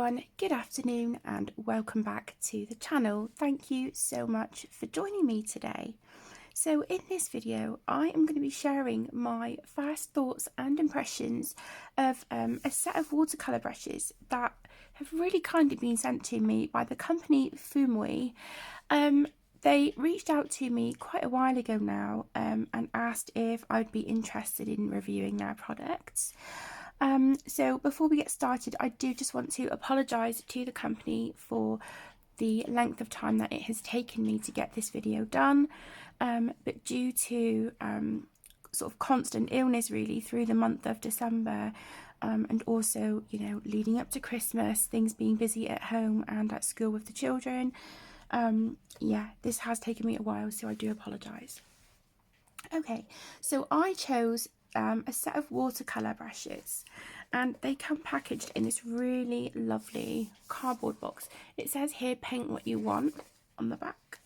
everyone, good afternoon and welcome back to the channel. Thank you so much for joining me today. So in this video I am going to be sharing my first thoughts and impressions of a set of watercolour brushes that have really kindly been sent to me by the company Fuumuui. They reached out to me quite a while ago now and asked if I'd be interested in reviewing their products. So before we get started, I do just want to apologise to the company for the length of time that it has taken me to get this video done, but due to sort of constant illness really through the month of December, and also, you know, leading up to Christmas, things being busy at home and at school with the children, yeah, this has taken me a while, so I do apologise. Okay, so I chose a set of watercolour brushes, and they come packaged in this really lovely cardboard box. It says here, paint what you want on the back.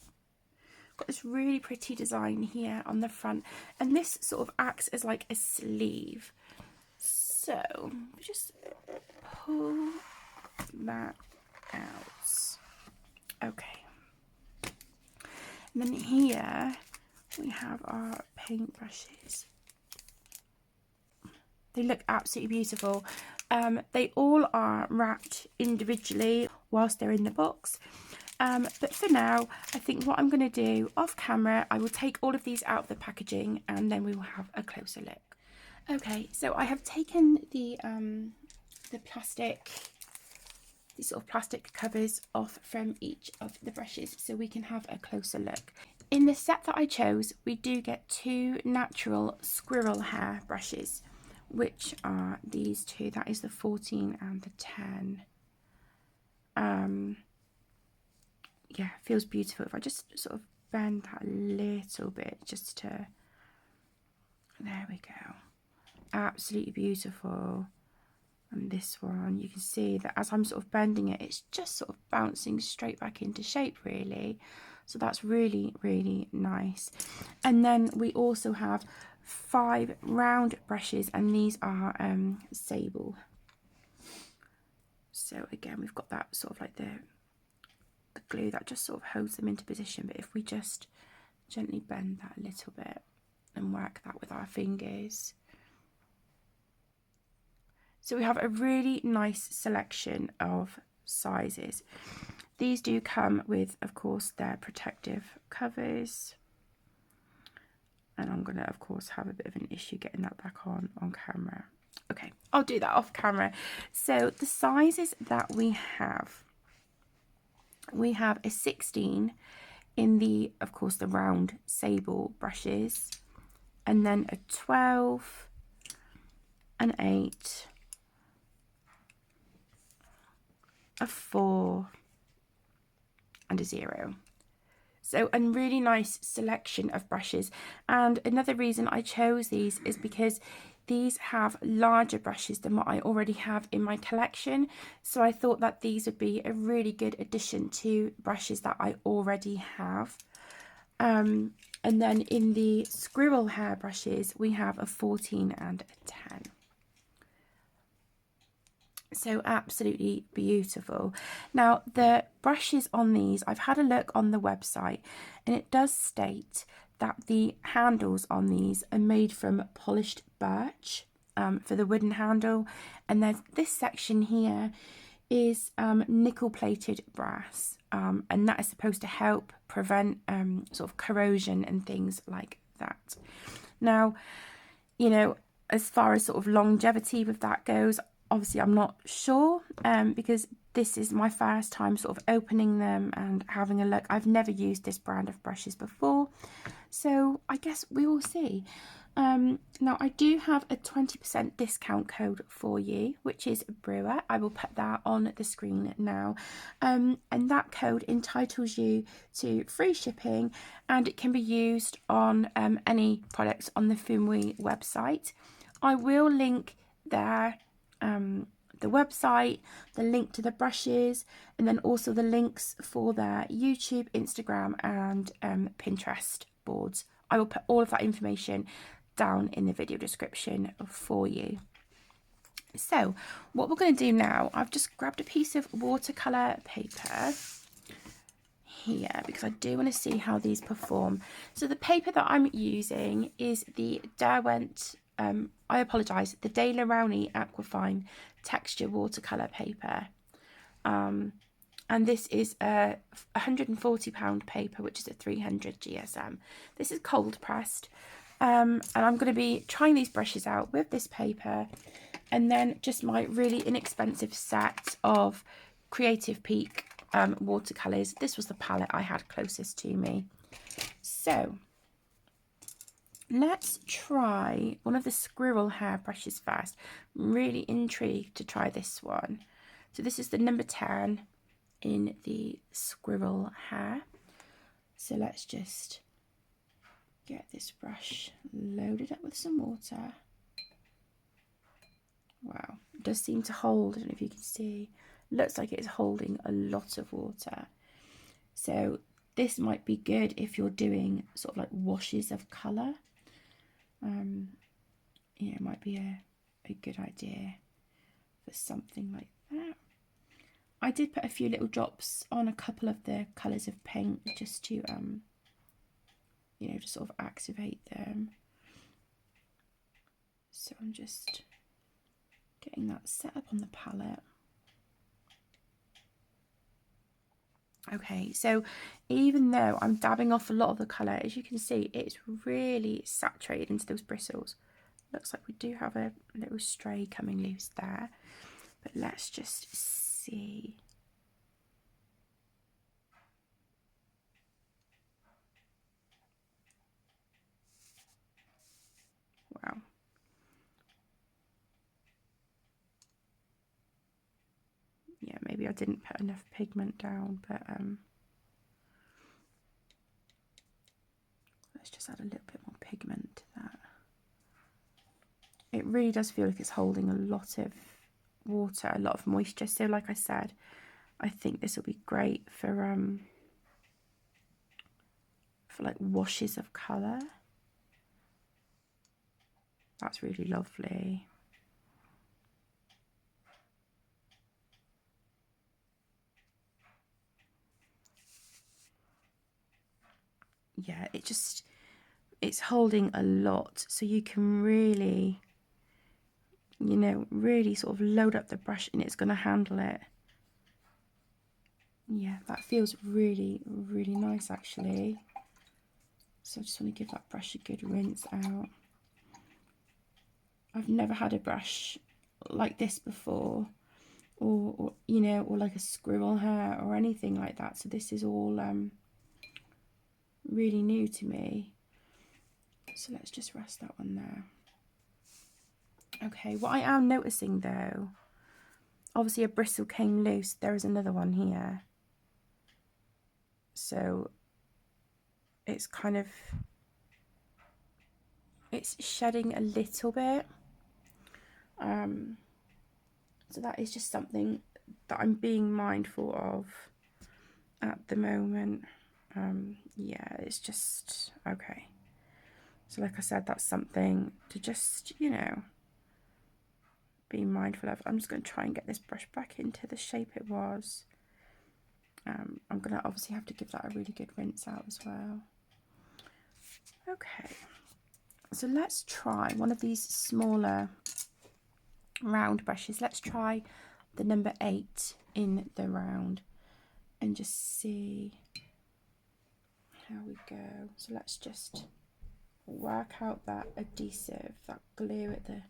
Got this really pretty design here on the front, and this sort of acts as like a sleeve. So just pull that out. Okay, and then here we have our paint brushes. They look absolutely beautiful. They all are wrapped individually whilst they're in the box. But for now, I think what I'm going to do off camera, I will take all of these out of the packaging and then we will have a closer look. Okay, so I have taken the plastic, these sort of plastic covers off from each of the brushes so we can have a closer look. In the set that I chose, we do get two natural squirrel hair brushes, which are these two. That is the 14 and the 10. Yeah, feels beautiful. If I just sort of bend that a little bit, just to, there we go. Absolutely beautiful. And this one, you can see that as I'm sort of bending it, it's just sort of bouncing straight back into shape really. So that's really, really nice. And then we also have 5 round brushes, and these are sable. So again, we've got that sort of like the glue that just sort of holds them into position. But if we just gently bend that a little bit and work that with our fingers. So we have a really nice selection of sizes. These do come with, of course, their protective covers. And I'm going to, of course, have a bit of an issue getting that back on camera. Okay, I'll do that off camera. So the sizes that we have a 16 in the, of course, the round sable brushes, and then a 12, an 8, a 4, and a 0. So a really nice selection of brushes. And another reason I chose these is because these have larger brushes than what I already have in my collection. So I thought that these would be a really good addition to brushes that I already have. And then in the squirrel hair brushes, we have a 14 and a 10. So absolutely beautiful. Now the brushes on these, I've had a look on the website, and it does state that the handles on these are made from polished birch for the wooden handle, and there's this section here is nickel plated brass, and that is supposed to help prevent sort of corrosion and things like that. Now, you know, as far as sort of longevity with that goes, obviously I'm not sure, because this is my first time sort of opening them and having a look. I've never used this brand of brushes before, so I guess we will see. Now I do have a 20% discount code for you, which is Brewer. I will put that on the screen now, and that code entitles you to free shipping, and it can be used on any products on the Fuumuui website. I will link there the website, the link to the brushes, and then also the links for their YouTube, Instagram, and Pinterest boards. I will put all of that information down in the video description for you. So what we're going to do now, I've just grabbed a piece of watercolour paper here because I do want to see how these perform. So the paper that I'm using is the Derwent, I apologise, the De La Rowney Aquafine texture watercolour paper. And this is a £140 paper, which is a 300 GSM. This is cold pressed. And I'm going to be trying these brushes out with this paper, and then just my really inexpensive set of Creative Peak watercolours. This was the palette I had closest to me. So let's try one of the squirrel hair brushes first. I'm really intrigued to try this one. So this is the number 10 in the squirrel hair. So let's just get this brush loaded up with some water. Wow, it does seem to hold, I don't know if you can see, looks like it's holding a lot of water. So this might be good if you're doing sort of like washes of colour. It might be a good idea for something like that. I did put a few little drops on a couple of the colours of paint just to, to sort of activate them. So I'm just getting that set up on the palette. Okay, so even though I'm dabbing off a lot of the colour, as you can see, it's really saturated into those bristles. Looks like we do have a little stray coming loose there, but let's just see. Wow. Yeah, maybe I didn't put enough pigment down, but let's just add a little bit more pigment to that. It really does feel like it's holding a lot of water, a lot of moisture. So like I said, I think this will be great for like washes of colour. That's really lovely. Yeah, it's holding a lot, so you can really, really sort of load up the brush and it's going to handle it. Yeah, that feels really, really nice actually. So I just want to give that brush a good rinse out. I've never had a brush like this before, or like a squirrel hair or anything like that. So this is all really new to me. So let's just rest that one there. Okay, what I am noticing though, obviously a bristle came loose. There is another one here. So it's kind of, it's shedding a little bit. So that is just something that I'm being mindful of at the moment. Yeah, it's just, okay. So like I said, that's something to just, be mindful of. I'm just going to try and get this brush back into the shape it was. I'm going to obviously have to give that a really good rinse out as well. Okay, so let's try one of these smaller round brushes. Let's try the number 8 in the round and just see how we go. So let's just work out that adhesive, that glue at the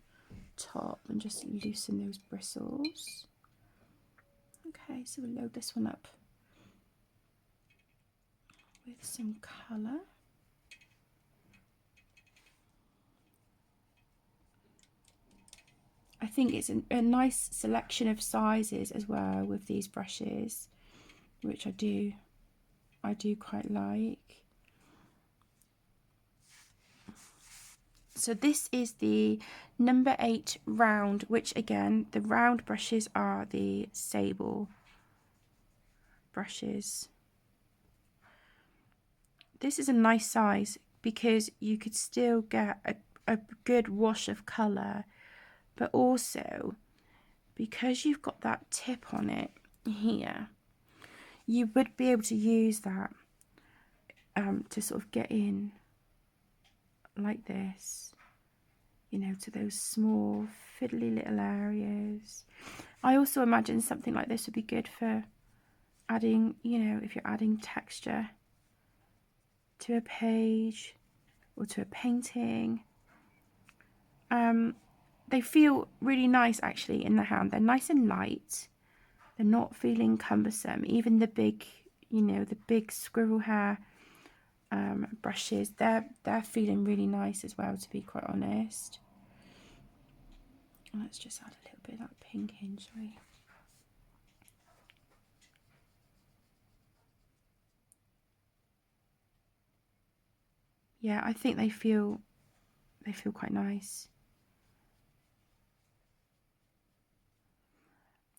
top, and just loosen those bristles. Okay, so we'll load this one up with some colour. I think it's a nice selection of sizes as well with these brushes, which I do quite like. So this is the number 8 round, which again, the round brushes are the sable brushes. This is a nice size because you could still get a good wash of colour, but also because you've got that tip on it here, you would be able to use that to sort of get in like this, you know, to those small fiddly little areas. I also imagine something like this would be good for adding, you know, if you're adding texture to a page or to a painting. They feel really nice actually in the hand. They're nice and light. They're not feeling cumbersome. Even the big, you know, the big squirrel hair brushes, they're feeling really nice as well, to be quite honest. Let's just add a little bit of that pink in, shall we? Yeah, I think they feel quite nice.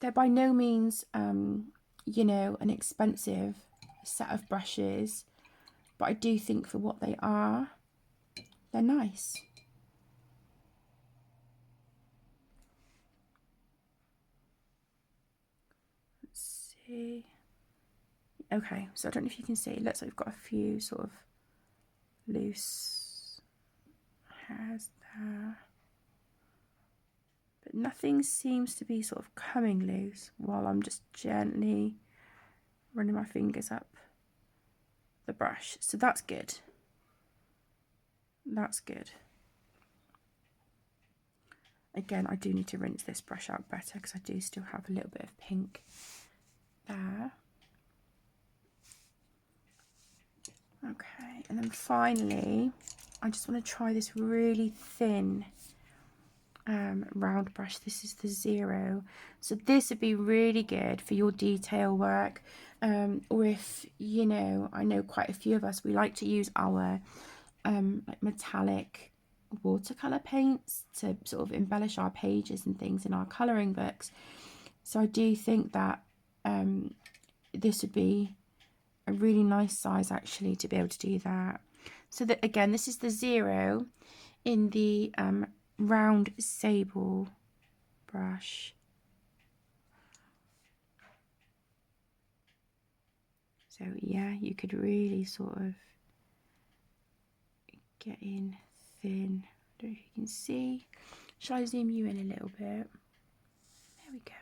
They're by no means, you know, an expensive set of brushes, but I do think for what they are, they're nice. Let's see. Okay, so I don't know if you can see, it looks like we've got a few sort of loose hairs there. But nothing seems to be sort of coming loose while I'm just gently running my fingers up the brush. So that's good. That's good. Again, I do need to rinse this brush out better because I do still have a little bit of pink there. Okay, and then finally, I just want to try this really thin round brush. This is the 0. So this would be really good for your detail work, or if, you know, I know quite a few of us, we like to use our like metallic watercolour paints to sort of embellish our pages and things in our colouring books. So I do think that this would be a really nice size actually to be able to do that. So that, again, this is the 0 in the round sable brush. So yeah, you could really sort of get in thin. I don't know if you can see. Shall I zoom you in a little bit? There we go.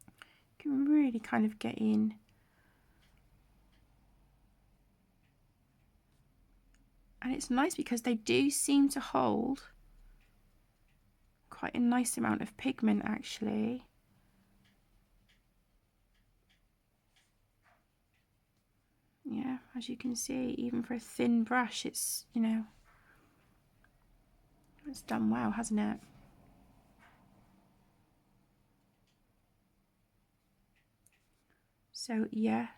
You can really kind of get in. And it's nice because they do seem to hold quite a nice amount of pigment actually. Yeah, as you can see, even for a thin brush, it's, you know, it's done well, hasn't it? So yeah,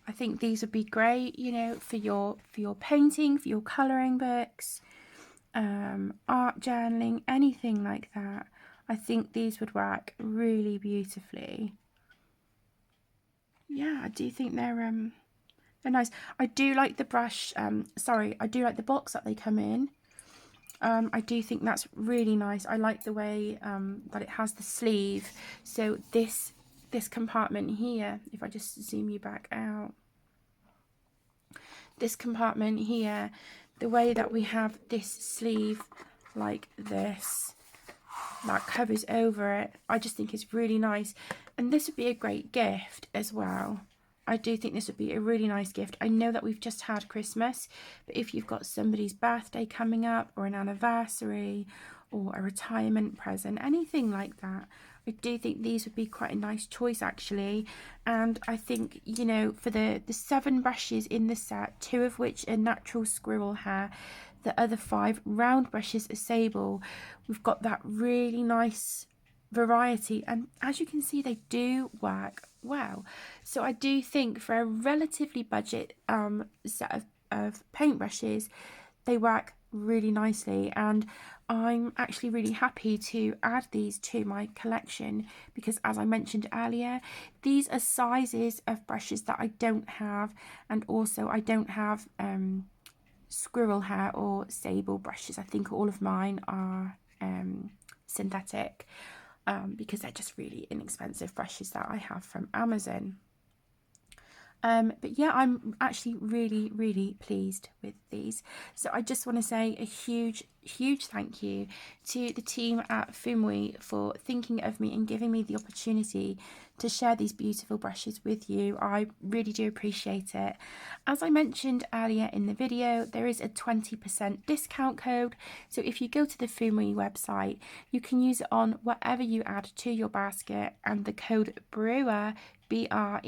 I think these would be great, you know, for your painting, for your colouring books, art journaling, anything like that. I think these would work really beautifully. Yeah, I do think they're nice. I do like the brush. I do like the box that they come in. I do think that's really nice. I like the way that it has the sleeve. So this compartment here, if I just zoom you back out, this compartment here, the way that we have this sleeve like this that covers over it, I just think is really nice. And this would be a great gift as well. I do think this would be a really nice gift. I know that we've just had Christmas, but if you've got somebody's birthday coming up, or an anniversary, or a retirement present, anything like that, I do think these would be quite a nice choice actually. And I think, you know, for the 7 brushes in the set, 2 of which are natural squirrel hair, the other 5 round brushes are sable, we've got that really nice variety, and as you can see, they do work well. So I do think for a relatively budget set of paintbrushes, they work really nicely, and I'm actually really happy to add these to my collection because, as I mentioned earlier, these are sizes of brushes that I don't have, and also I don't have squirrel hair or sable brushes. I think all of mine are synthetic, because they're just really inexpensive brushes that I have from Amazon. But yeah, I'm actually really pleased with these. So I just want to say a huge thank you to the team at Fuumuui for thinking of me and giving me the opportunity to share these beautiful brushes with you. I really do appreciate it. As I mentioned earlier in the video, there is a 20% discount code. So if you go to the Fuumuui website, you can use it on whatever you add to your basket, and the code BREWER, BREWER,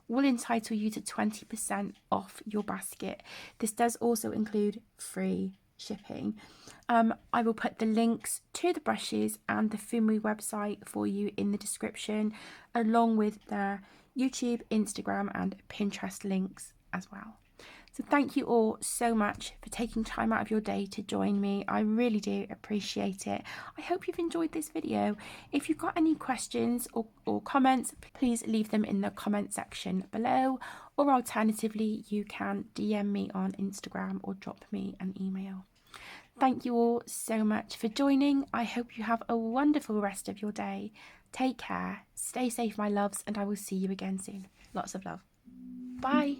will entitle you to 20% off your basket. This does also include free shipping. I will put the links to the brushes and the Fuumuui website for you in the description, along with their YouTube, Instagram and Pinterest links as well. So thank you all so much for taking time out of your day to join me. I really do appreciate it. I hope you've enjoyed this video. If you've got any questions or comments, please leave them in the comment section below, or alternatively you can DM me on Instagram or drop me an email. Thank you all so much for joining. I hope you have a wonderful rest of your day. Take care, stay safe my loves, and I will see you again soon. Lots of love. Bye.